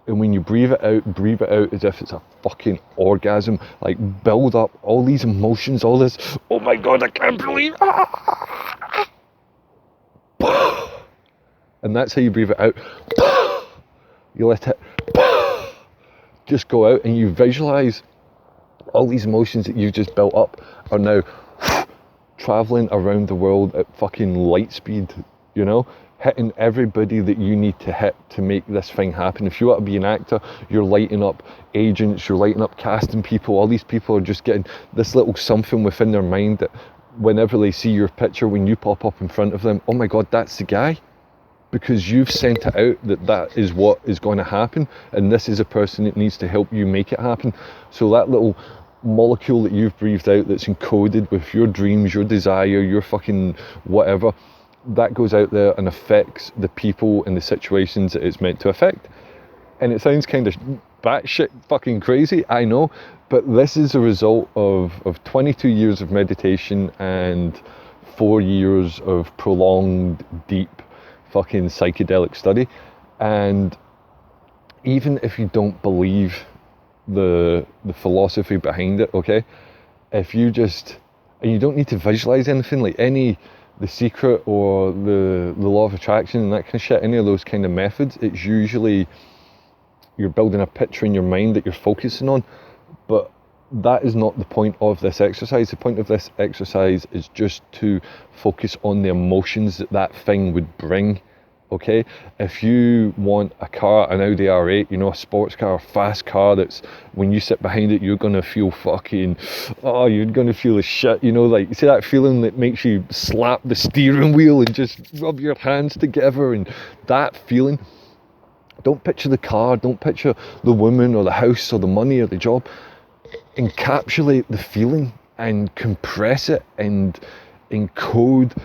And when you breathe it out as if it's a fucking orgasm. Like, build up all these emotions, all this, oh my God, I can't believe it. And that's how you breathe it out. You let it just go out, and you visualize all these emotions that you've just built up are now traveling around the world at fucking light speed, hitting everybody that you need to hit to make this thing happen. If you want to be an actor, you're lighting up agents, you're lighting up casting people. All these people are just getting this little something within their mind that whenever they see your picture, when you pop up in front of them, oh my God, that's the guy. Because you've sent it out that is what is going to happen, and this is a person that needs to help you make it happen. So that little molecule that you've breathed out that's encoded with your dreams, your desire, your fucking whatever, that goes out there and affects the people and the situations that it's meant to affect. And it sounds kind of batshit fucking crazy, I know, but this is a result of 22 years of meditation and 4 years of prolonged, deep fucking psychedelic study. And even if you don't believe the philosophy behind it, okay, if you just, and you don't need to visualize anything, like The Secret or the law of attraction and that kind of shit, any of those kind of methods, it's usually you're building a picture in your mind that you're focusing on. But that is not the point of this exercise. The point of this exercise is just to focus on the emotions that thing would bring. Okay, if you want a car, an Audi R8, a sports car, a fast car that's, when you sit behind it, you're going to feel fucking, you're going to feel the shit, like, you see that feeling that makes you slap the steering wheel and just rub your hands together, and that feeling. Don't picture the car, don't picture the woman or the house or the money or the job. Encapsulate the feeling and compress it and encode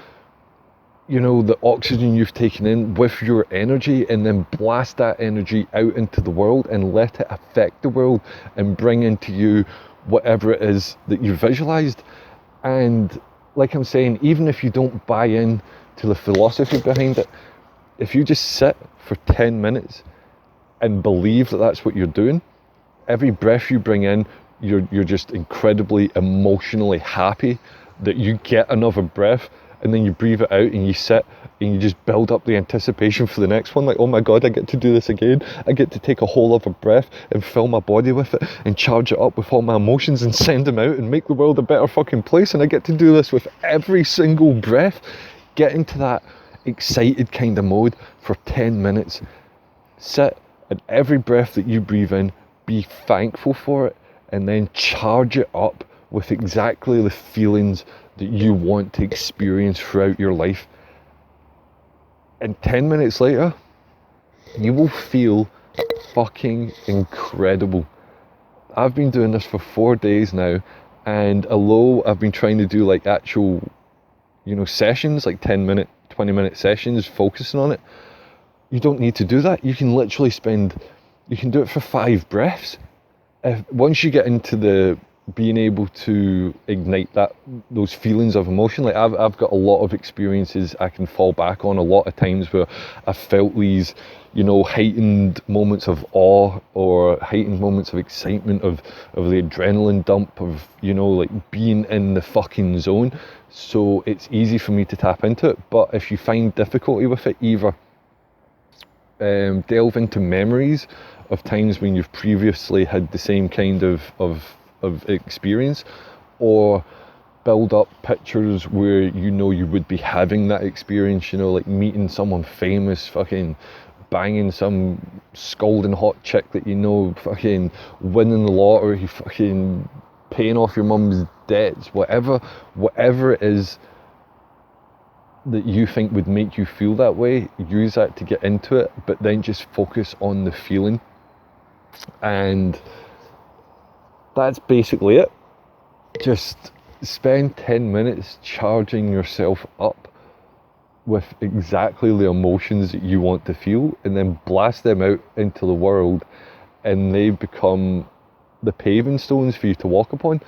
the oxygen you've taken in with your energy, and then blast that energy out into the world and let it affect the world and bring into you whatever it is that you visualized. And like I'm saying, even if you don't buy in to the philosophy behind it, if you just sit for 10 minutes and believe that that's what you're doing, every breath you bring in, you're just incredibly emotionally happy that you get another breath. And then you breathe it out and you sit and you just build up the anticipation for the next one. Like, oh my God, I get to do this again. I get to take a whole other breath and fill my body with it and charge it up with all my emotions and send them out and make the world a better fucking place. And I get to do this with every single breath. Get into that excited kind of mode for 10 minutes. Sit, and every breath that you breathe in, be thankful for it, and then charge it up with exactly the feelings that you want to experience throughout your life. And 10 minutes later, you will feel fucking incredible. I've been doing this for 4 days now, and although I've been trying to do like actual, sessions, like 10-minute, 20-minute sessions focusing on it, you don't need to do that. You can literally you can do it for 5 breaths. Once you get into the being able to ignite those feelings of emotion. Like I've got a lot of experiences I can fall back on, a lot of times where I felt these, heightened moments of awe or heightened moments of excitement, of the adrenaline dump, of, like being in the fucking zone. So it's easy for me to tap into it. But if you find difficulty with it, either delve into memories of times when you've previously had the same kind of experience, or build up pictures where you would be having that experience, like meeting someone famous, fucking banging some scalding hot chick that fucking winning the lottery, fucking paying off your mum's debts, whatever it is that you think would make you feel that way. Use that to get into it, but then just focus on the feeling. And that's basically it. Just spend 10 minutes charging yourself up with exactly the emotions that you want to feel, and then blast them out into the world, and they become the paving stones for you to walk upon.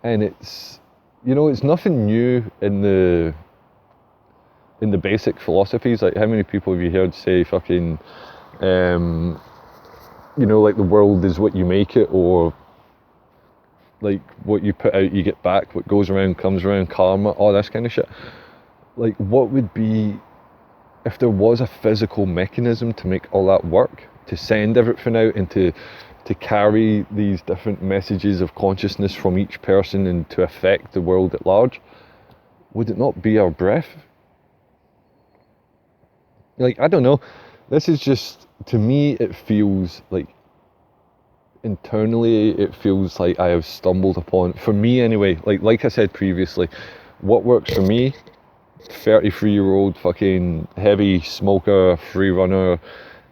And it's nothing new in the basic philosophies. Like, how many people have you heard say fucking like the world is what you make it, or like what you put out you get back, what goes around comes around, karma, all this kind of shit. Like, what would be if there was a physical mechanism to make all that work, to send everything out and to carry these different messages of consciousness from each person and to affect the world at large? Would it not be our breath? Like, I don't know. This is just, to me, it feels like internally, it feels like I have stumbled upon, for me anyway, like I said previously, what works for me, 33-year-old fucking heavy smoker, free runner,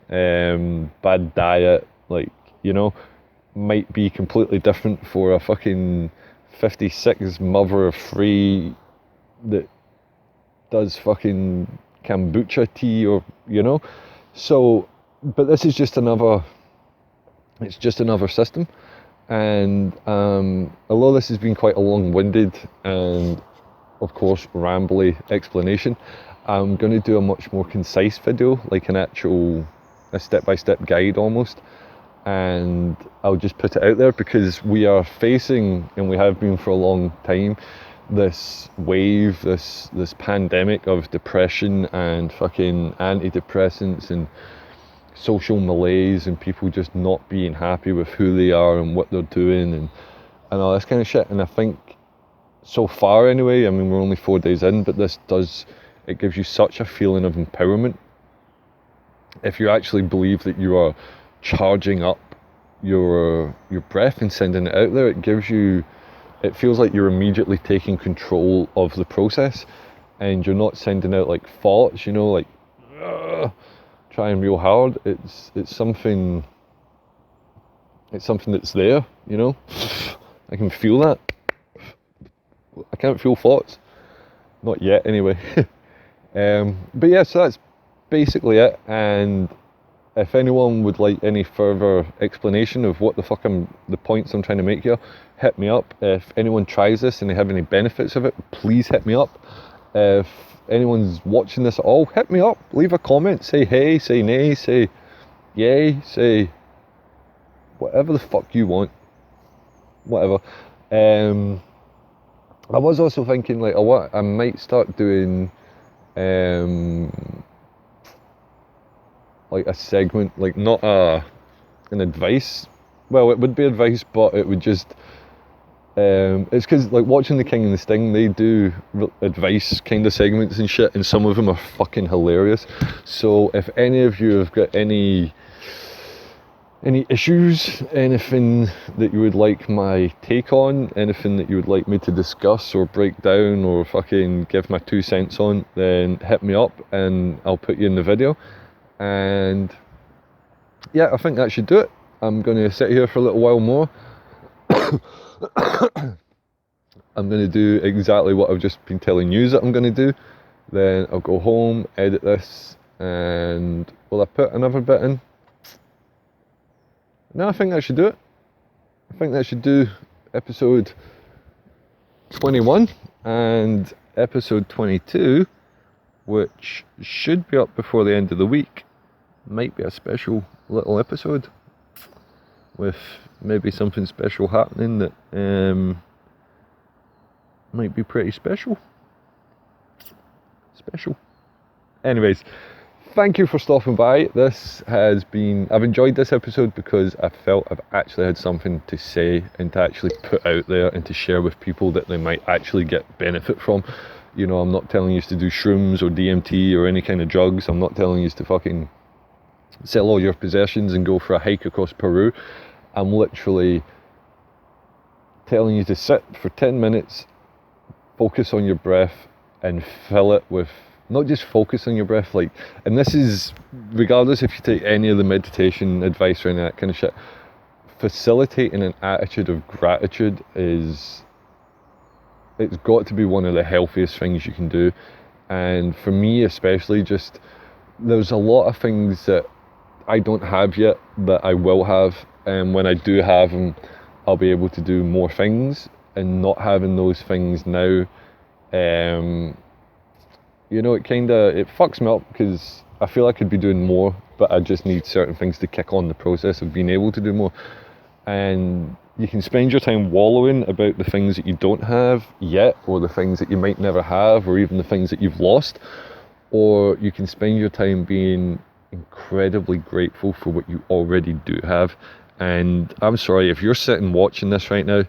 bad diet, might be completely different for a fucking 56 mother of three that does fucking kombucha tea, or so. But this is just another system. And although this has been quite a long-winded and of course rambly explanation, I'm going to do a much more concise video, like a step-by-step guide almost, and I'll just put it out there because we are facing, and we have been for a long time, this wave, this pandemic of depression and fucking antidepressants and social malaise, and people just not being happy with who they are and what they're doing, and all this kind of shit. And I think so far anyway, I mean, we're only 4 days in, but it gives you such a feeling of empowerment. If you actually believe that you are charging up your breath and sending it out there, it feels like you're immediately taking control of the process, and you're not sending out like thoughts, like trying real hard. It's something that's there, I can feel that. I can't feel thoughts, not yet anyway. But yeah, so that's basically it. And if anyone would like any further explanation of what the fuck the points I'm trying to make here, hit me up. If anyone tries this and they have any benefits of it, please hit me up. If anyone's watching this at all, hit me up, leave a comment, say hey, say nay, say yay, say whatever the fuck you want, whatever. I was also thinking, like, I might start doing like a segment, like not an advice, well, it would be advice, but it would just it's because, like, watching The King and the Sting, they do advice kind of segments and shit, and some of them are fucking hilarious. So if any of you have got any issues, anything that you would like my take on, anything that you would like me to discuss or break down or fucking give my 2 cents on, then hit me up and I'll put you in the video. And yeah, I think that should do it. I'm going to sit here for a little while more. I'm going to do exactly what I've just been telling you that I'm going to do. Then I'll go home, edit this, and will I put another bit in? No, I think that should do it. I think that should do episode 21 and episode 22, which should be up before the end of the week, might be a special little episode with maybe something special happening that might be pretty special. Anyways, thank you for stopping by. I've enjoyed this episode because I felt I've actually had something to say and to actually put out there and to share with people that they might actually get benefit from. You know, I'm not telling you to do shrooms or DMT or any kind of drugs. I'm not telling you to fucking sell all your possessions and go for a hike across Peru. I'm literally telling you to sit for 10 minutes, focus on your breath, and fill it with, not just focus on your breath, like, and this is regardless if you take any of the meditation advice or any of that kind of shit, facilitating an attitude of gratitude it's got to be one of the healthiest things you can do. And for me especially, just, there's a lot of things that I don't have yet that I will have, and when I do have them, I'll be able to do more things. And not having those things now, you know, it fucks me up because I feel I could be doing more, but I just need certain things to kick on the process of being able to do more. And you can spend your time wallowing about the things that you don't have yet, or the things that you might never have, or even the things that you've lost, or you can spend your time being incredibly grateful for what you already do have. And I'm sorry, if you're sitting watching this right now,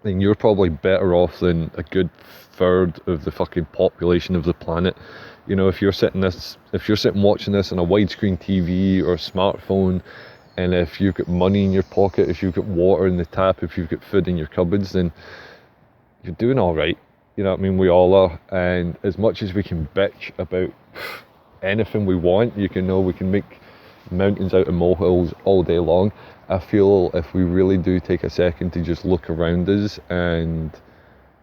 then you're probably better off than a good third of the fucking population of the planet. You know, if you're sitting watching this on a widescreen TV or a smartphone, and if you've got money in your pocket, if you've got water in the tap, if you've got food in your cupboards, then you're doing all right. You know what I mean? We all are. And as much as we can bitch about anything we want, we can make mountains out of molehills all day long. I feel if we really do take a second to just look around us, and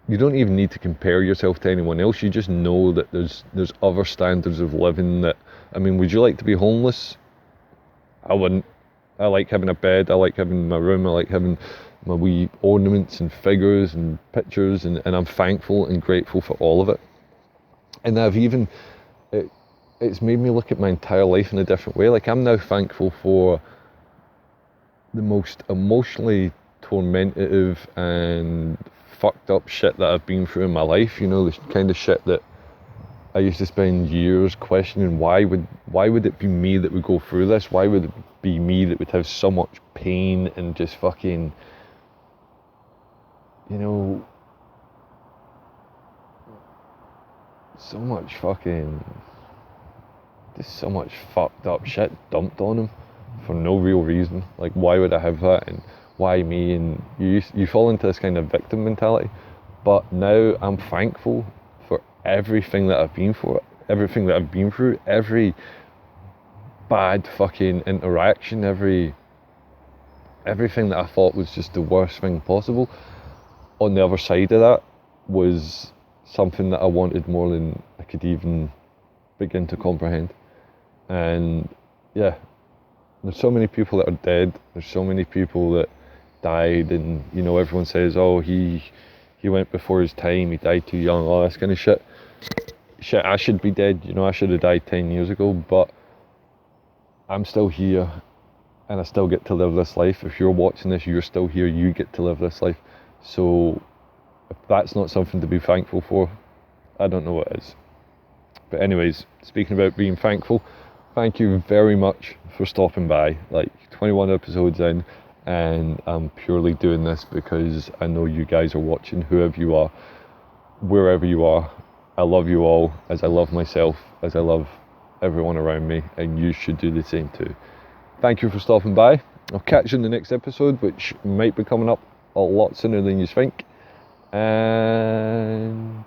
you don't even need to compare yourself to anyone else, you just know that there's other standards of living that, I mean, would you like to be homeless? I wouldn't. I like having a bed, I like having my room, I like having my wee ornaments and figures and pictures, and I'm thankful and grateful for all of it. And it's made me look at my entire life in a different way. Like, I'm now thankful for the most emotionally tormentative and fucked up shit that I've been through in my life. You know, the kind of shit that I used to spend years questioning, why would it be me that would go through this? Why would it be me that would have so much pain and just fucking, you know, so much fucked up shit dumped on him for no real reason. Like, why would I have that, and why me? And you fall into this kind of victim mentality. But now I'm thankful for everything that I've been through, every bad fucking interaction, everything that I thought was just the worst thing possible. On the other side of that was something that I wanted more than I could even begin to comprehend. And yeah, there's so many people that are dead, there's so many people that died, and you know, everyone says, oh, he went before his time, he died too young, all this kind of shit. I should be dead, you know, I should have died 10 years ago, but I'm still here, and I still get to live this life. If you're watching this, you're still here, you get to live this life. So if that's not something to be thankful for, I don't know what is. But anyways, speaking about being thankful, thank you very much for stopping by. Like, 21 episodes in, and I'm purely doing this because I know you guys are watching, whoever you are, wherever you are. I love you all as I love myself, as I love everyone around me, and you should do the same too. Thank you for stopping by. I'll catch you in the next episode, which might be coming up a lot sooner than you think. And